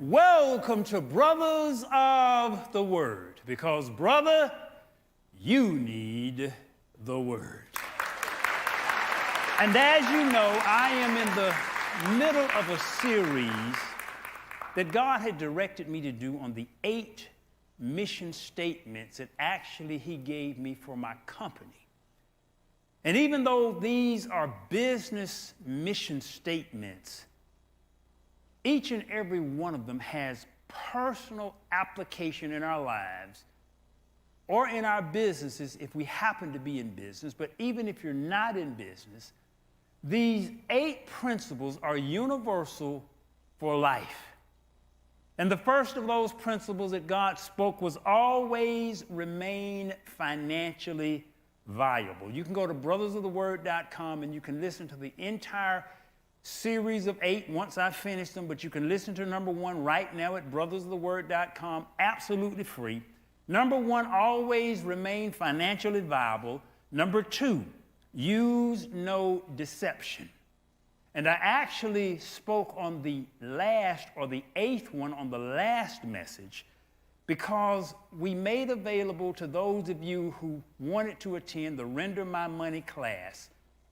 Welcome to Brothers of the Word, because, brother, you need the Word. And as you know, I am in the middle of a series that God had directed me to do on the 8 mission statements that actually He gave me for my company. And even though these are business mission statements, each and every one of them has personal application in our lives or in our businesses if we happen to be in business. But even if you're not in business, these 8 principles are universal for life. And the first of those principles that God spoke was always remain financially viable. You can go to brothersoftheword.com and you can listen to the entire series of 8 once I finish them, but you can listen to number 1 right now at brothersoftheword.com, absolutely free. Number 1, always remain financially viable. Number 2, use no deception. And I actually spoke on the last, or the 8th one on the last message, because we made available to those of you who wanted to attend the Render My Money class,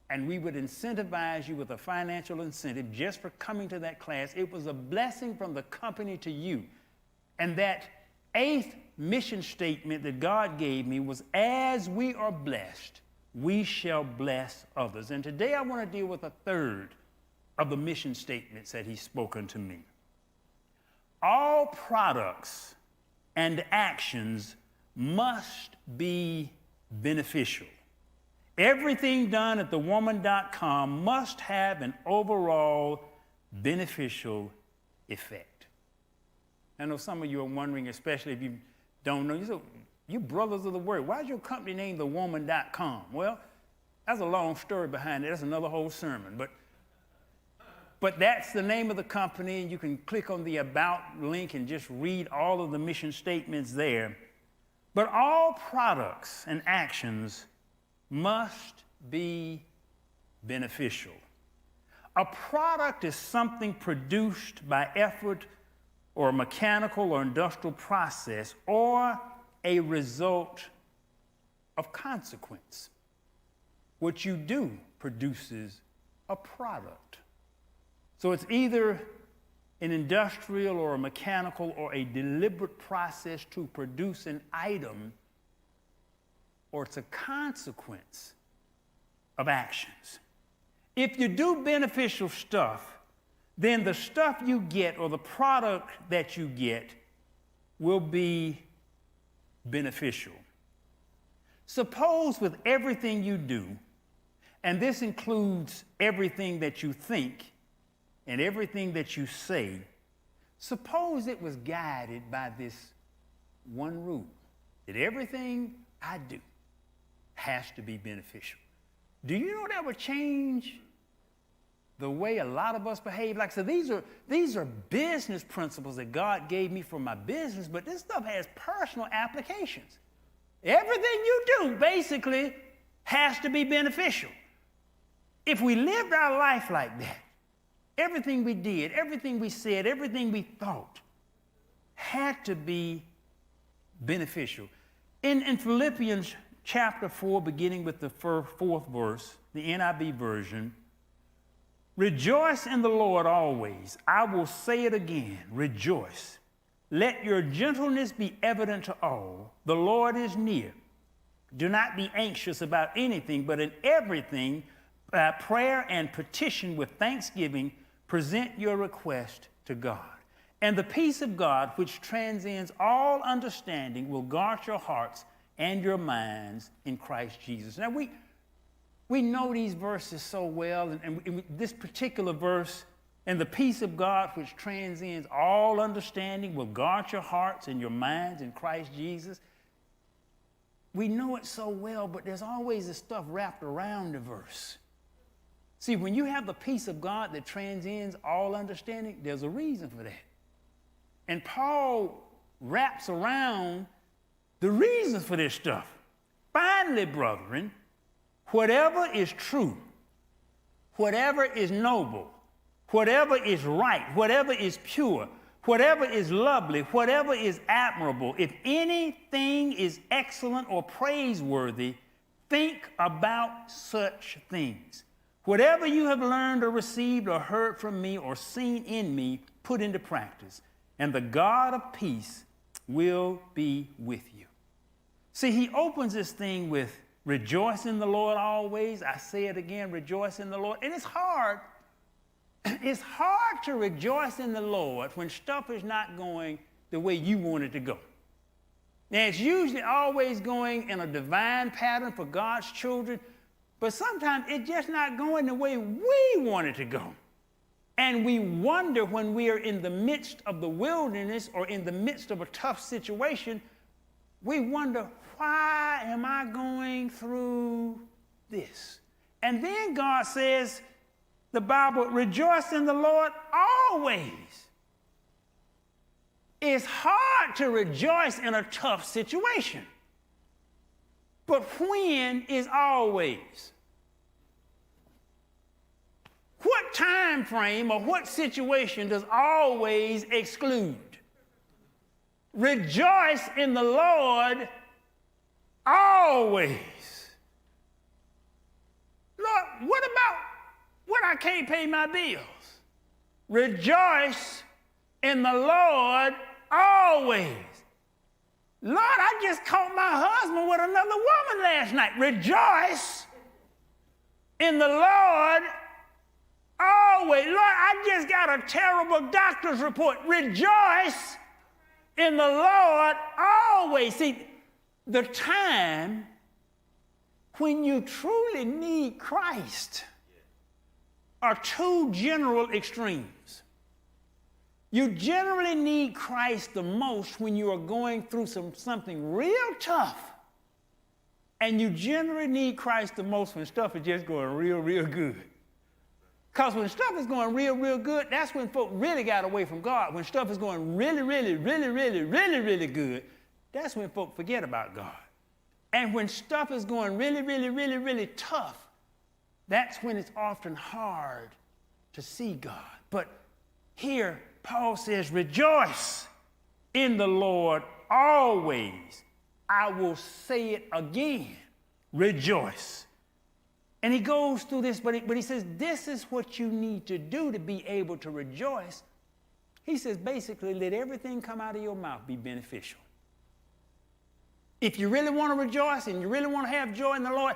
and we would incentivize you with a financial incentive just for coming to that class. It was a blessing from the company to you. And that 8th mission statement that God gave me was, as we are blessed, we shall bless others. And today I want to deal with a 3rd of the mission statements that He's spoken to me. All products and actions must be beneficial. Everything done at thewoman.com must have an overall beneficial effect. I know some of you are wondering, especially if you don't know, you brothers of the word, why is your company named thewoman.com? Well, that's a long story behind it. That's another whole sermon. But that's the name of the company, and you can click on the About link and just read all of the mission statements there. But all products and actions must be beneficial. A product is something produced by effort or a mechanical or industrial process or a result of consequence. What you do produces a product. So it's either an industrial or a mechanical or a deliberate process to produce an item, or it's a consequence of actions. If you do beneficial stuff, then the stuff you get or the product that you get will be beneficial. Suppose with everything you do, and this includes everything that you think and everything that you say, suppose it was guided by this one rule, that everything I do has to be beneficial. Do you know that would change the way a lot of us behave? Like I said, these are business principles that God gave me for my business, but this stuff has personal applications. Everything you do basically has to be beneficial. If we lived our life like that, everything we did, everything we said, everything we thought had to be beneficial. In Philippians chapter 4, beginning with the 4th verse, the NIV version, rejoice in the Lord always. I will say it again, rejoice. Let your gentleness be evident to all. The Lord is near. Do not be anxious about anything, but in everything, by prayer and petition with thanksgiving, present your request to God. And the peace of God, which transcends all understanding, will guard your hearts and your minds in Christ Jesus. Now, we know these verses so well, and this particular verse, and the peace of God, which transcends all understanding, will guard your hearts and your minds in Christ Jesus. We know it so well, but there's always this stuff wrapped around the verse. See, when you have the peace of God that transcends all understanding, there's a reason for that. And Paul wraps around the reasons for this stuff. Finally, brethren, whatever is true, whatever is noble, whatever is right, whatever is pure, whatever is lovely, whatever is admirable, if anything is excellent or praiseworthy, think about such things. Whatever you have learned or received or heard from me or seen in me, put into practice, and the God of peace will be with you. See, he opens this thing with rejoice in the Lord always. I say it again, rejoice in the Lord. And it's hard. It's hard to rejoice in the Lord when stuff is not going the way you want it to go. Now, it's usually always going in a divine pattern for God's children, but sometimes it's just not going the way we want it to go. And we wonder when we are in the midst of the wilderness or in the midst of a tough situation, we wonder, why am I going through this? And then God says, the Bible, rejoice in the Lord always. It's hard to rejoice in a tough situation. But when is always? What time frame or what situation does always exclude? Rejoice in the Lord always. Lord, what about when I can't pay my bills? Rejoice in the Lord always. Lord, I just caught my husband with another woman last night. Rejoice in the Lord always. Lord, I just got a terrible doctor's report. Rejoice in the Lord always. See, the time when you truly need Christ are two general extremes. You generally need Christ the most when you are going through something real tough. And you generally need Christ the most when stuff is just going real good. Because when stuff is going real good, that's when folk really got away from God. When stuff is going really good, that's when folk forget about God. And when stuff is going really tough, that's when it's often hard to see God. But here, Paul says, rejoice in the Lord always. I will say it again, rejoice. And he goes through this, but he says, this is what you need to do to be able to rejoice. He says, basically, let everything come out of your mouth be beneficial. If you really want to rejoice and you really want to have joy in the Lord,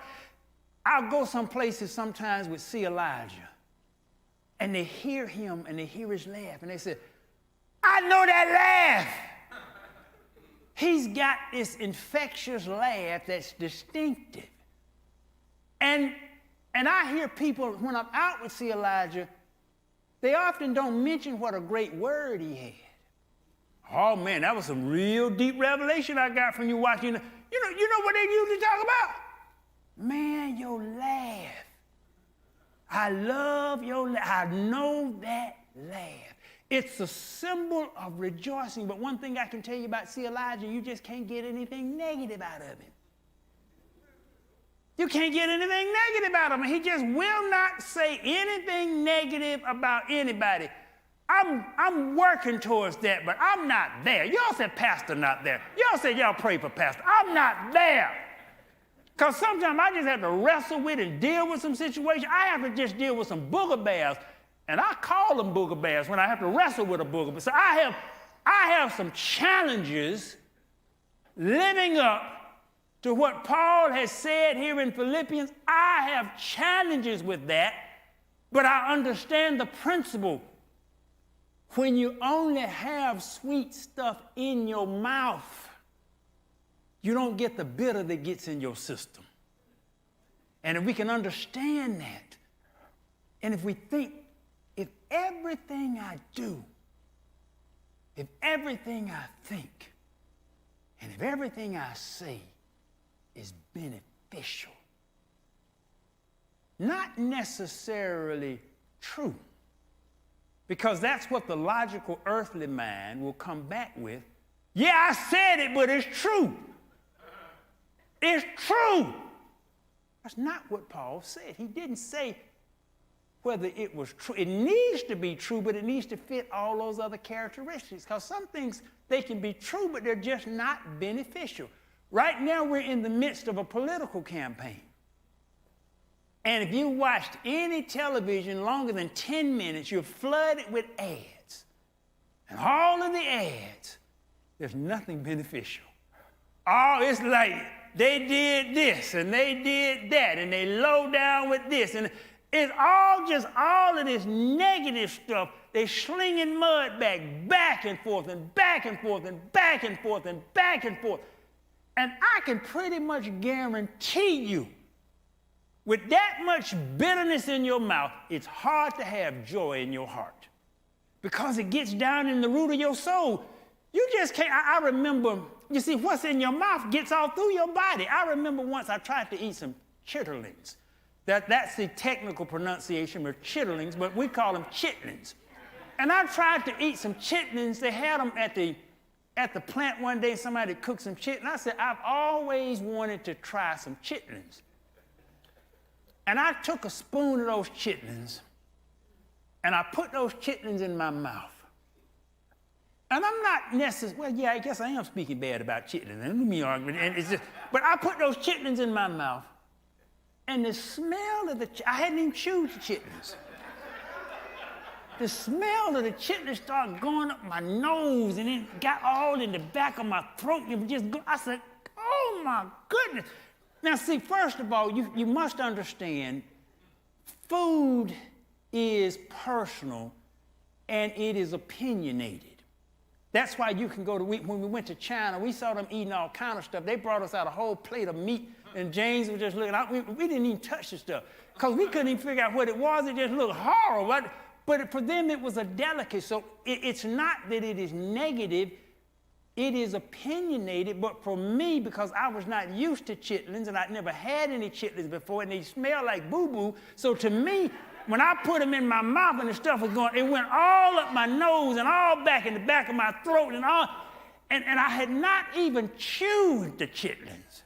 I'll go some places sometimes with see Elijah. And they hear him and they hear his laugh. And they say, I know that laugh. He's got this infectious laugh that's distinctive. And I hear people, when I'm out with see Elijah, they often don't mention what a great word he had. Oh man, that was some real deep revelation I got from you watching. You know what they usually talk about? Man, your laugh. I love your laugh. I know that laugh. It's a symbol of rejoicing. But one thing I can tell you about see Elijah, you just can't get anything negative out of him. You can't get anything negative out of him. He just will not say anything negative about anybody. I'm working towards that, but I'm not there. Y'all said pastor not there. Y'all said y'all pray for pastor. I'm not there. Because sometimes I just have to wrestle with and deal with some situations. I have to just deal with some booger bears. And I call them booger bears when I have to wrestle with a booger bear. So I have some challenges living up to what Paul has said here in Philippians. I have challenges with that, but I understand the principle. When you only have sweet stuff in your mouth, you don't get the bitter that gets in your system. And if we can understand that, and if we think, if everything I do, if everything I think, and if everything I say is beneficial, not necessarily true, because that's what the logical earthly mind will come back with. Yeah, I said it, but it's true. It's true. That's not what Paul said. He didn't say whether it was true. It needs to be true, but it needs to fit all those other characteristics, because some things, they can be true, but they're just not beneficial. Right now, we're in the midst of a political campaign. And if you watched any television longer than 10 minutes, you're flooded with ads. And all of the ads, there's nothing beneficial. Oh, it's like they did this and they did that and they low down with this. And it's all just all of this negative stuff. They're slinging mud back and forth and back and forth and back and forth and back and forth. And I can pretty much guarantee you, with that much bitterness in your mouth, it's hard to have joy in your heart, because it gets down in the root of your soul. You just can't. I remember, you see, what's in your mouth gets all through your body. I remember once I tried to eat some chitterlings. That's the technical pronunciation of chitterlings, but we call them chitlins. And I tried to eat some chitlins. They had them at the plant one day. Somebody cooked some chitlins. I said, I've always wanted to try some chitlins. And I took a spoon of those chitlins, and I put those chitlins in my mouth. And I'm not necessarily, well, yeah, I guess I am speaking bad about chitlins. And me arguing, and it's just, but I put those chitlins in my mouth, and the smell of I hadn't even chewed the chitlins. The smell of the chitlins started going up my nose, and it got all in the back of my throat. And it just I said, oh my goodness. Now see, first of all, you must understand, food is personal and it is opinionated. That's why you can go to, when we went to China, we saw them eating all kind of stuff. They brought us out a whole plate of meat, and James was just looking out. We didn't even touch the stuff, because we couldn't even figure out what it was. It just looked horrible. But for them, it was a delicacy. So it's not that it is negative. It is opinionated. But for me, because I was not used to chitlins, and I'd never had any chitlins before, and they smell like boo-boo, so to me, when I put them in my mouth and the stuff was going, it went all up my nose and all back in the back of my throat and all, and I had not even chewed the chitlins.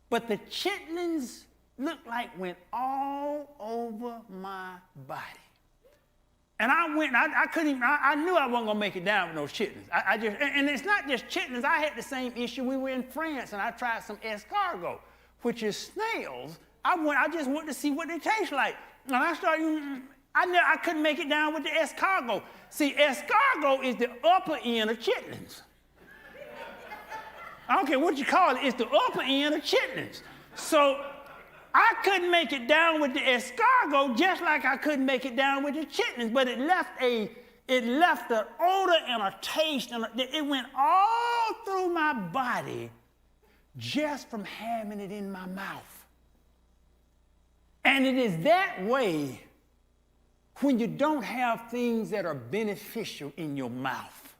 But the chitlins looked like went all over my body. And I went, I couldn't even, I knew I wasn't gonna make it down with those chitlins. And it's not just chitlins. I had the same issue. We were in France and I tried some escargot, which is snails. I just wanted to see what they taste like. And I started, I couldn't make it down with the escargot. See, escargot is the upper end of chitlins. I don't care what you call it, it's the upper end of chitlins. So I couldn't make it down with the escargot, just like I couldn't make it down with the chitlins, but it left an odor and a taste, and it went all through my body just from having it in my mouth. And it is that way when you don't have things that are beneficial in your mouth.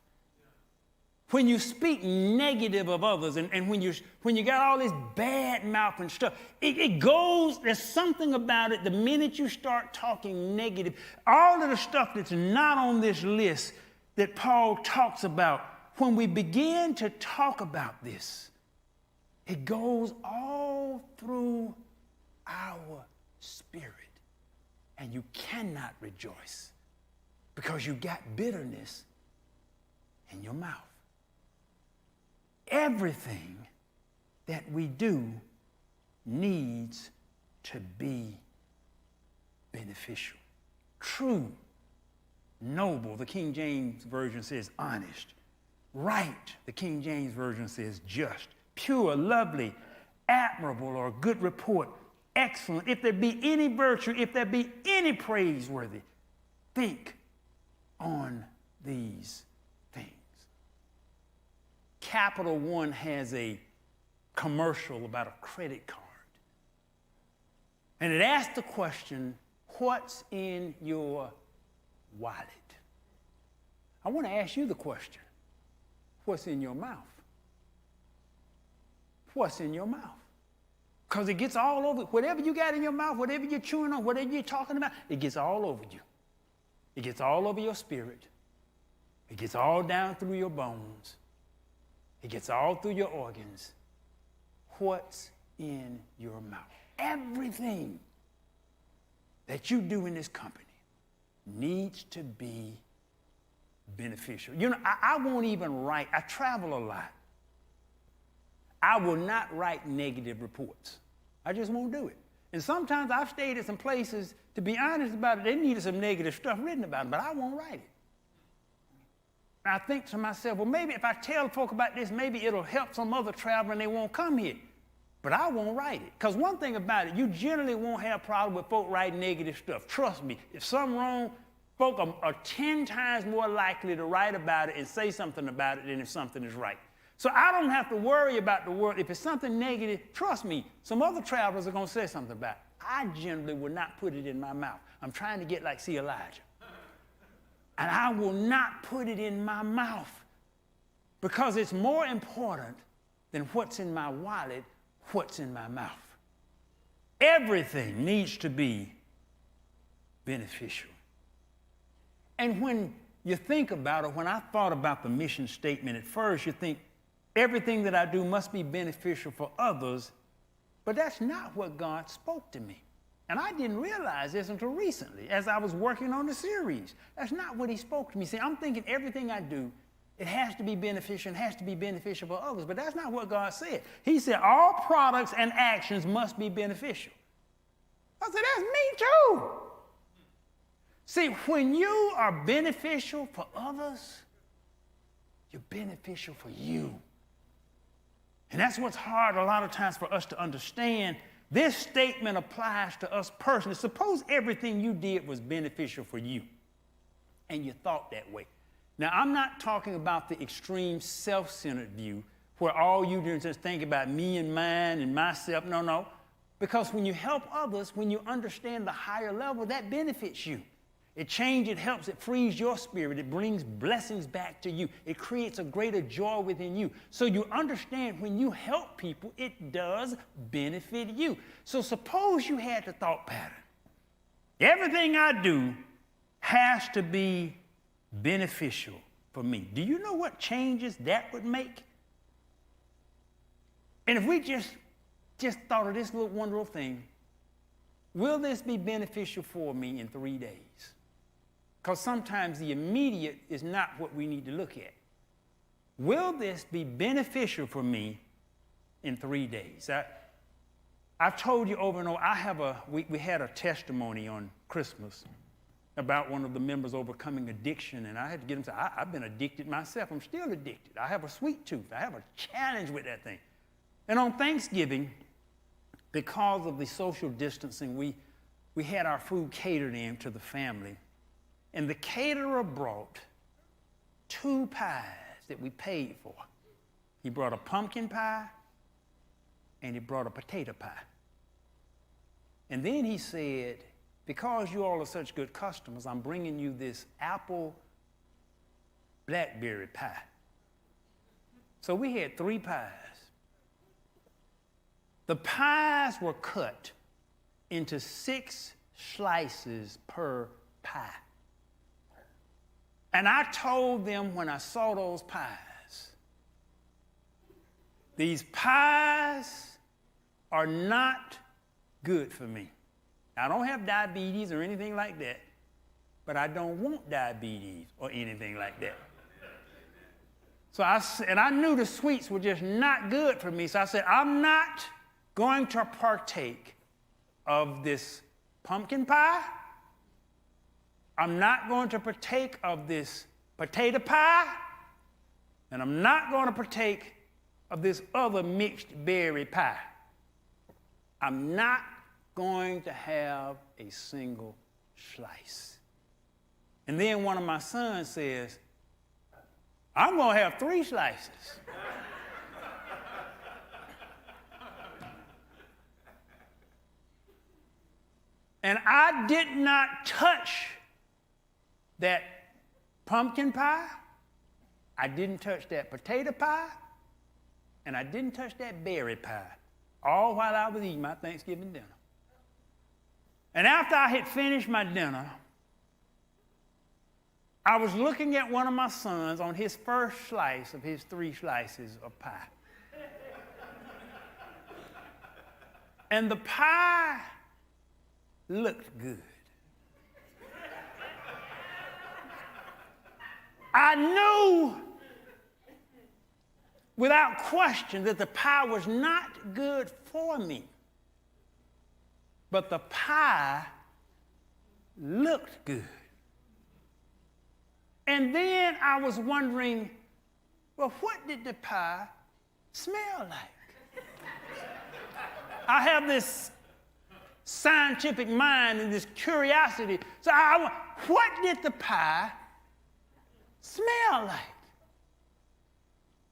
When you speak negative of others, and when you got all this bad mouth and stuff, it goes, there's something about it, the minute you start talking negative, all of the stuff that's not on this list that Paul talks about, when we begin to talk about this, it goes all through our spirit, and you cannot rejoice because you got bitterness in your mouth. Everything that we do needs to be beneficial, true, noble. The King James Version says honest. Right, the King James Version says just, pure, lovely, admirable, or good report, excellent. If there be any virtue, if there be any praiseworthy, think on these things. Capital One has a commercial about a credit card. And it asks the question, what's in your wallet? I want to ask you the question, what's in your mouth? What's in your mouth? Because it gets all over. Whatever you got in your mouth, whatever you're chewing on, whatever you're talking about, it gets all over you. It gets all over your spirit. It gets all down through your bones. It gets all through your organs. What's in your mouth? Everything that you do in this company needs to be beneficial. You know, I won't even write. I travel a lot. I will not write negative reports. I just won't do it. And sometimes I've stayed at some places, to be honest about it, they needed some negative stuff written about them, but I won't write it. And I think to myself, well, maybe if I tell folk about this, maybe it'll help some other traveler and they won't come here. But I won't write it. Because one thing about it, you generally won't have a problem with folk writing negative stuff. Trust me, if something's wrong, folk are 10 times more likely to write about it and say something about it than if something is right. So I don't have to worry about the word. If it's something negative, trust me, some other travelers are going to say something about it. I generally will not put it in my mouth. I'm trying to get like see Elijah. And I will not put it in my mouth because it's more important than what's in my wallet, what's in my mouth. Everything needs to be beneficial. And when you think about it, when I thought about the mission statement at first, you think everything that I do must be beneficial for others, but that's not what God spoke to me. And I didn't realize this until recently as I was working on the series. That's not what he spoke to me. See, I'm thinking everything I do, it has to be beneficial, it has to be beneficial for others, but that's not what God said. He said all products and actions must be beneficial. I said, that's me too. See, when you are beneficial for others, you're beneficial for you. And that's what's hard a lot of times for us to understand. This statement applies to us personally. Suppose everything you did was beneficial for you, and you thought that way. Now, I'm not talking about the extreme self-centered view where all you do is just think about me and mine and myself. No, no. Because when you help others, when you understand the higher level, that benefits you. It changes, it helps, it frees your spirit, it brings blessings back to you. It creates a greater joy within you. So you understand when you help people, it does benefit you. So suppose you had the thought pattern. Everything I do has to be beneficial for me. Do you know what changes that would make? And if we just thought of this one little thing, will this be beneficial for me in 3 days? Because sometimes the immediate is not what we need to look at. Will this be beneficial for me in 3 days? I've told you over and over, we had a testimony on Christmas about one of the members overcoming addiction, and I had to get him to say, I've been addicted myself. I'm still addicted. I have a sweet tooth. I have a challenge with that thing. And on Thanksgiving, because of the social distancing, we had our food catered in to the family. And the caterer brought 2 pies that we paid for. He brought a pumpkin pie and he brought a potato pie. And then he said, because you all are such good customers, I'm bringing you this apple blackberry pie. So we had 3 pies. The pies were cut into 6 slices per pie. And I told them when I saw those pies, these pies are not good for me. I don't have diabetes or anything like that, but I don't want diabetes or anything like that. So I knew the sweets were just not good for me, so I said, I'm not going to partake of this pumpkin pie. I'm not going to partake of this potato pie, and I'm not going to partake of this other mixed berry pie. I'm not going to have a single slice. And then one of my sons says, I'm going to have 3 slices. And I did not touch that pumpkin pie, I didn't touch that potato pie, and I didn't touch that berry pie, all while I was eating my Thanksgiving dinner. And after I had finished my dinner, I was looking at one of my sons on his first slice of his 3 slices of pie. And the pie looked good. I knew without question that the pie was not good for me. But the pie looked good. And then I was wondering, well, what did the pie smell like? I have this scientific mind and this curiosity. So what did the pie smell like?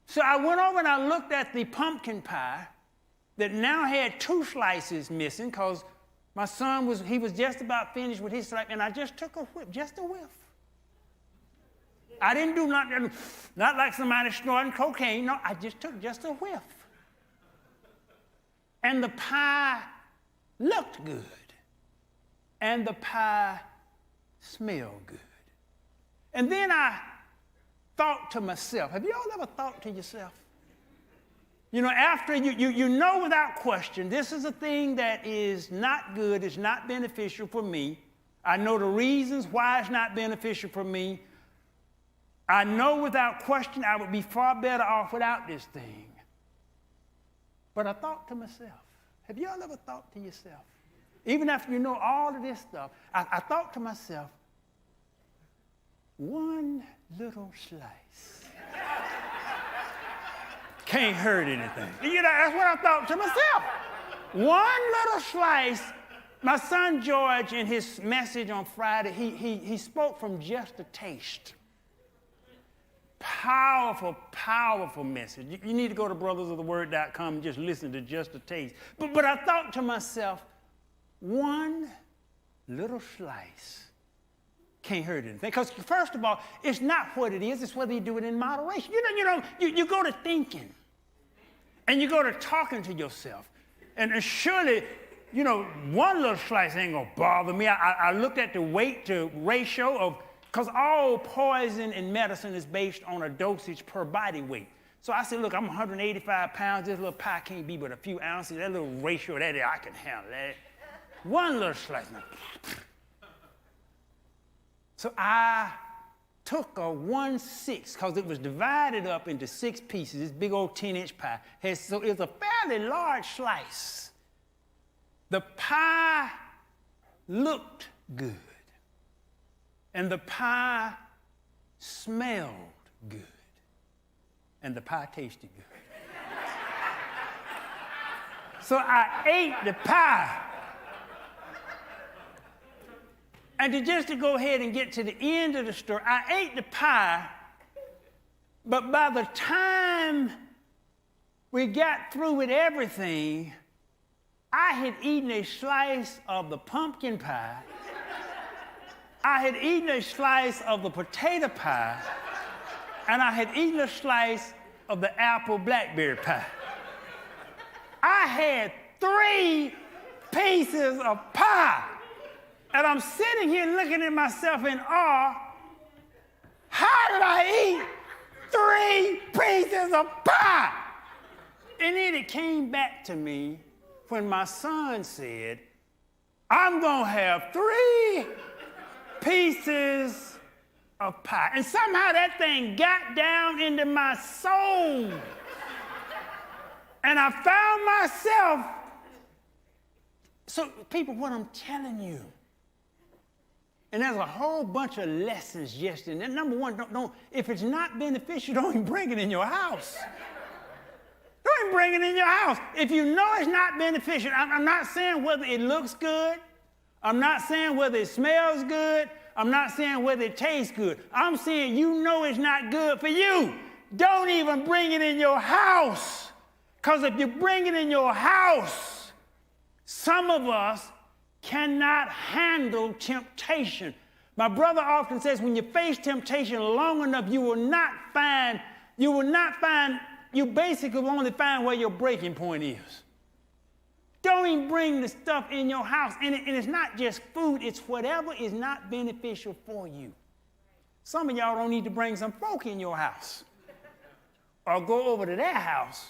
So I went over and I looked at the pumpkin pie that now had 2 slices missing because my son was just about finished with his slice, and I just took a whiff, just a whiff. I didn't do nothing, not like somebody snorting cocaine. No, I just took just a whiff. And the pie looked good. And the pie smelled good. And then I thought to myself, have you all ever thought to yourself? You know, after you know without question, this is a thing that is not good, it's not beneficial for me. I know the reasons why it's not beneficial for me. I know without question I would be far better off without this thing. But I thought to myself, have you all ever thought to yourself, even after you know all of this stuff, I thought to myself, one little slice can't hurt anything. You know, that's what I thought to myself. One little slice. My son George, in his message on Friday, he spoke from just a taste. Powerful, powerful message. You need to go to brothersoftheword.com and just listen to just a taste. But I thought to myself, one little slice can't hurt anything. Because first of all, it's not what it is, it's whether you do it in moderation. You go to thinking, and you go to talking to yourself. And surely, one little slice ain't gonna bother me. I looked at the weight to ratio of, because all poison and medicine is based on a dosage per body weight. So I said, look, I'm 185 pounds. This little pie can't be but a few ounces. That little ratio, that I can handle that. One little slice. So I took a 1/6, because it was divided up into 6 pieces, this big old 10-inch pie. So it was a fairly large slice. The pie looked good. And the pie smelled good. And the pie tasted good. So I ate the pie. And just to go ahead and get to the end of the story, I ate the pie, but by the time we got through with everything, I had eaten a slice of the pumpkin pie, I had eaten a slice of the potato pie, and I had eaten a slice of the apple blackberry pie. I had 3 pieces of pie. And I'm sitting here looking at myself in awe. How did I eat 3 pieces of pie? And then it came back to me when my son said, I'm going to have 3 pieces of pie. And somehow that thing got down into my soul. And I found myself. So, people, what I'm telling you, and there's a whole bunch of lessons just in there. Number one, don't if it's not beneficial, don't even bring it in your house. Don't even bring it in your house. If you know it's not beneficial, I'm not saying whether it looks good. I'm not saying whether it smells good. I'm not saying whether it tastes good. I'm saying you know it's not good for you. Don't even bring it in your house. Because if you bring it in your house, some of us cannot handle temptation. My brother often says when you face temptation long enough, you basically will only find where your breaking point is. Don't even bring the stuff in your house. And it's not just food, it's whatever is not beneficial for you. Some of y'all don't need to bring some folk in your house or go over to their house.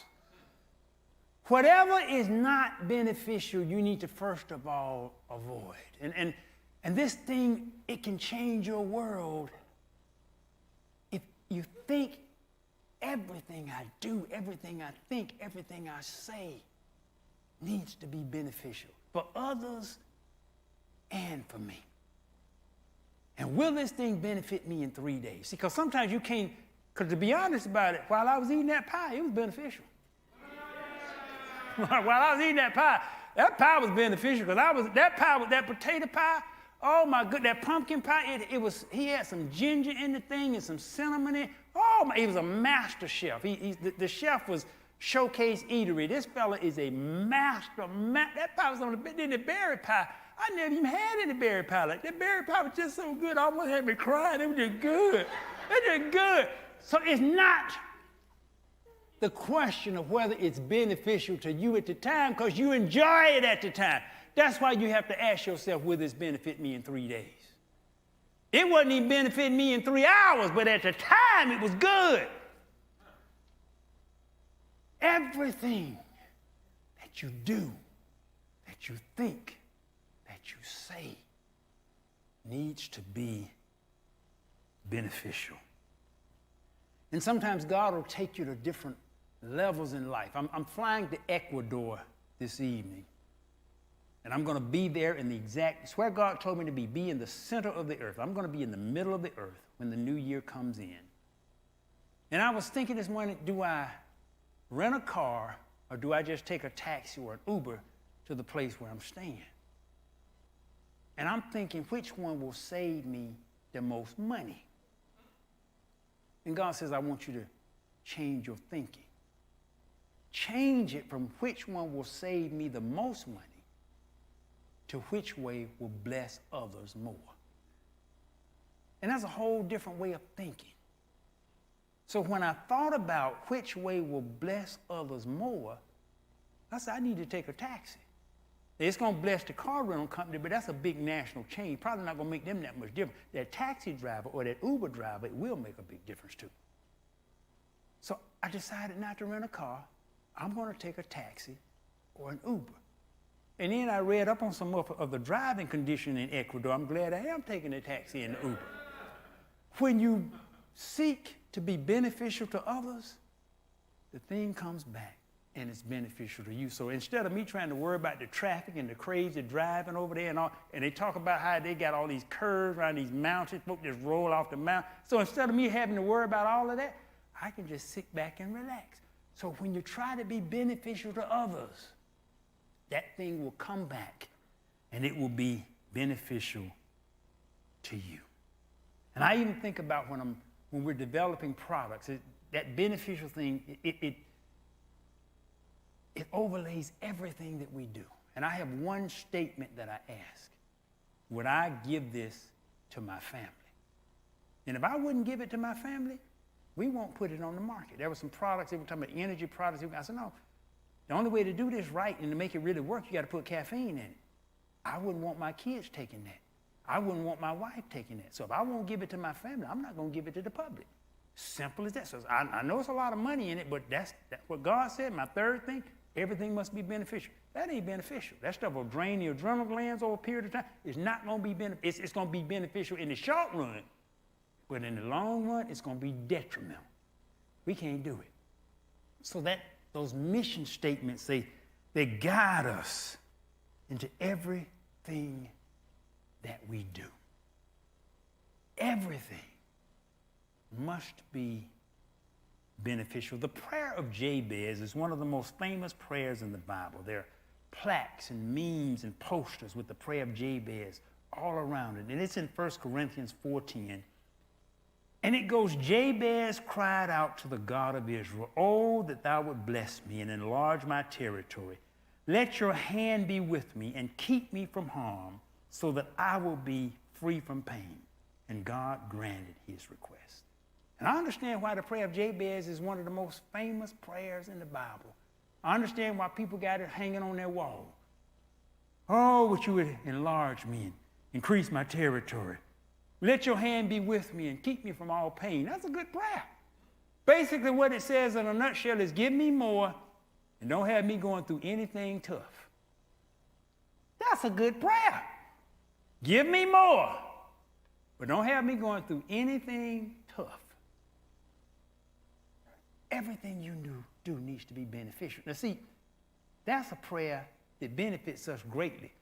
Whatever is not beneficial, you need to first of all avoid. And this thing, it can change your world you think everything I do, everything I think, everything I say needs to be beneficial for others and for me. And will this thing benefit me in 3 days? See, because sometimes you can't, because to be honest about it, while I was eating that pie, it was beneficial. While I was eating that pie was beneficial because that potato pie, oh my goodness, that pumpkin pie, he had some ginger in the thing and some cinnamon in it. Oh my, he was a master chef. The chef was Showcase Eatery. This fella is a master. That pie was on the berry pie. I never even had any berry pie. Like that berry pie was just so good, I almost had me crying. It was just good. It was just good. So it's not the question of whether it's beneficial to you at the time because you enjoy it at the time. That's why you have to ask yourself, will this benefit me in 3 days? It wasn't even benefiting me in 3 hours, but at the time it was good. Everything that you do, that you think, that you say needs to be beneficial. And sometimes God will take you to different levels in life. I'm flying to Ecuador this evening. And I'm going to be there in the exact, it's where God told me to be in the center of the earth. I'm going to be in the middle of the earth when the new year comes in. And I was thinking this morning, do I rent a car or do I just take a taxi or an Uber to the place where I'm staying? And I'm thinking, which one will save me the most money? And God says, I want you to change your thinking. Change it from which one will save me the most money to which way will bless others more. And that's a whole different way of thinking. So when I thought about which way will bless others more, I said, I need to take a taxi. It's going to bless the car rental company, but that's a big national chain. Probably not going to make them that much difference. That taxi driver or that Uber driver, it will make a big difference too. So I decided not to rent a car. I'm going to take a taxi or an Uber. And then I read up on some of the driving condition in Ecuador. I'm glad I am taking a taxi and an Uber. When you seek to be beneficial to others, the thing comes back and it's beneficial to you. So instead of me trying to worry about the traffic and the crazy driving over there and all, and they talk about how they got all these curves around these mountains, folks just roll off the mountain. So instead of me having to worry about all of that, I can just sit back and relax. So when you try to be beneficial to others, that thing will come back and it will be beneficial to you. And I even think about when we're developing products, that beneficial thing, it overlays everything that we do. And I have one statement that I ask. Would I give this to my family? And if I wouldn't give it to my family, we won't put it on the market. There were some products, they were talking about energy products. I said, no, the only way to do this right and to make it really work, you got to put caffeine in it. I wouldn't want my kids taking that. I wouldn't want my wife taking that. So if I won't give it to my family, I'm not going to give it to the public. Simple as that. So I know it's a lot of money in it, but that's what God said. My third thing, everything must be beneficial. That ain't beneficial. That stuff will drain the adrenal glands over a period of time. It's not going to be beneficial. It's going to be beneficial in the short run, but in the long run, it's going to be detrimental. We can't do it. So those mission statements, they guide us into everything that we do. Everything must be beneficial. The prayer of Jabez is one of the most famous prayers in the Bible. There are plaques and memes and posters with the prayer of Jabez all around it. And it's in 1 Corinthians 4:10. And it goes, Jabez cried out to the God of Israel, oh, that thou would bless me and enlarge my territory. Let your hand be with me and keep me from harm so that I will be free from pain. And God granted his request. And I understand why the prayer of Jabez is one of the most famous prayers in the Bible. I understand why people got it hanging on their wall. Oh, that you would enlarge me and increase my territory. Let your hand be with me and keep me from all pain. That's a good prayer. Basically what it says in a nutshell is give me more and don't have me going through anything tough. That's a good prayer. Give me more, but don't have me going through anything tough. everything you do needs to be beneficial. Now see, that's a prayer that benefits us greatly.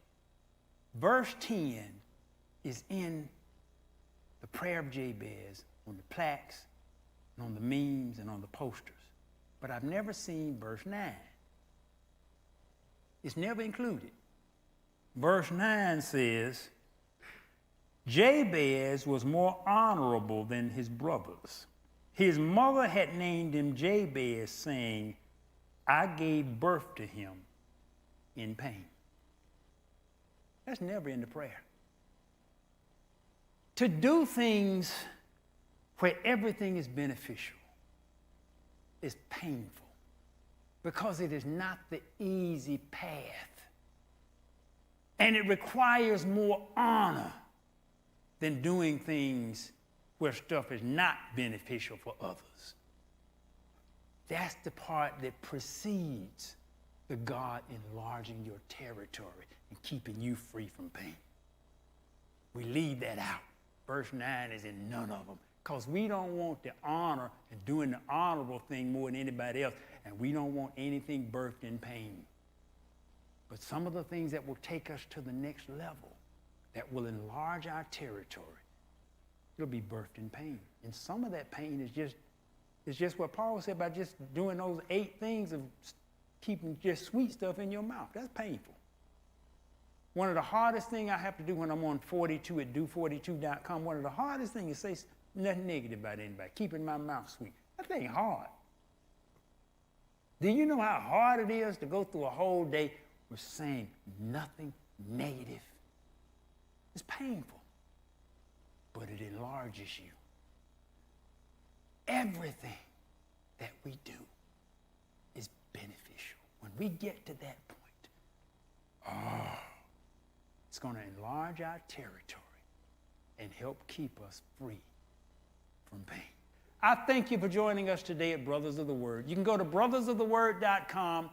Verse 10 is in the prayer of Jabez on the plaques, and on the memes, and on the posters. But I've never seen verse 9. It's never included. Verse 9 says, Jabez was more honorable than his brothers. His mother had named him Jabez, saying, I gave birth to him in pain. That's never in the prayer. To do things where everything is beneficial is painful because it is not the easy path. And it requires more honor than doing things where stuff is not beneficial for others. That's the part that precedes the God enlarging your territory and keeping you free from pain. We leave that out. Verse 9 is in none of them because we don't want the honor and doing the honorable thing more than anybody else, and we don't want anything birthed in pain. But some of the things that will take us to the next level, that will enlarge our territory, it'll be birthed in pain. And some of that pain is just what Paul said about just doing those 8 things of keeping just sweet stuff in your mouth. That's painful. One of the hardest things I have to do when I'm on 42 at do42.com, one of the hardest things is say nothing negative about anybody, keeping my mouth sweet. That ain't hard. Do you know how hard it is to go through a whole day with saying nothing negative? It's painful, but it enlarges you. Everything that we do is beneficial. When we get to that point, it's going to enlarge our territory and help keep us free from pain. I thank you for joining us today at Brothers of the Word. You can go to brothersoftheword.com.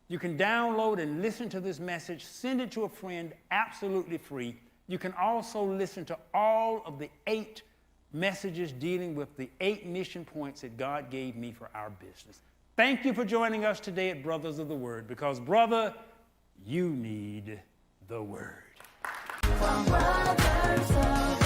You can download and listen to this message, send it to a friend, absolutely free. You can also listen to all of the 8 messages dealing with the 8 mission points that God gave me for our business. Thank you for joining us today at Brothers of the Word, because, brother, you need the Word. From Brothers of